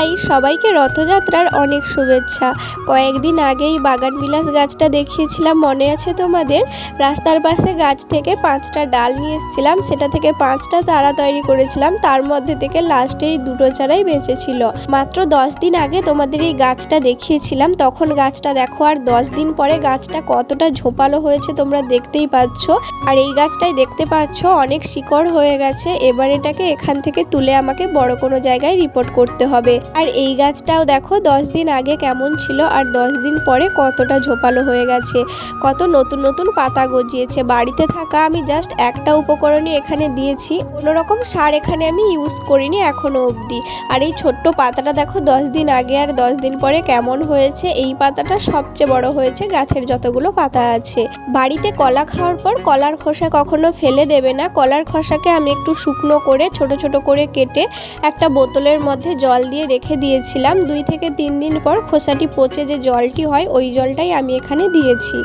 High, সবাইকে রথযাত্রার অনেক শুভেচ্ছা। কয়েকদিন আগেই বাগানবিলাস গাছটা দেখিয়েছিলাম, মনে আছে তোমাদের? রাস্তার পাশে গাছ থেকে 5টা ডাল নিয়ে এসেছিলাম, সেটা থেকে 5টা চারা তৈরি করেছিলাম। তার মধ্যে থেকে লাস্টে এই 2টো চারাই বেঁচেছিল। মাত্র 10 দিন আগে তোমাদের এই গাছটা দেখিয়েছিলাম, তখন গাছটা দেখো, আর 10 দিন পরে গাছটা কতটা ঝোপালো হয়েছে তোমরা দেখতেই পাচ্ছ। আর এই গাছটাই দেখতে পাচ্ছ অনেক শিকড় হয়ে গেছে। এবার এটাকে এখান থেকে তুলে আমাকে বড় কোনো জায়গায় রিপোর্ট করতে হবে। আর এই গাছটাও দেখো 10 দিন আগে কেমন ছিল আর 10 দিন পরে কতটা ঝোপালো হয়ে গেছে, কত নতুন নতুন পাতা গজিয়েছে। বাড়িতে থাকা আমি জাস্ট একটা উপকরণই এখানে দিয়েছি, কোনো রকম সার এখানে আমি ইউজ করিনি এখনো অবধি। আর এই ছোট্ট পাতাটা দেখো 10 দিন আগে আর 10 দিন পরে কেমন হয়েছে। এই পাতাটা সবচেয়ে বড় হয়েছে গাছের যতগুলো পাতা আছে। বাড়িতে কলা খাওয়ার পর কলার খোসা কখনো ফেলে দেবে না। কলার খোসাকে আমি একটু শুকনো করে ছোট ছোট করে কেটে একটা বোতলের মধ্যে জল দিয়ে রেখে দিয়েছিলাম। 2 থেকে 3 দিন পর খোসাটি পচে যে জলটি হয়, ওই জলটাই আমি এখানে দিয়েছি।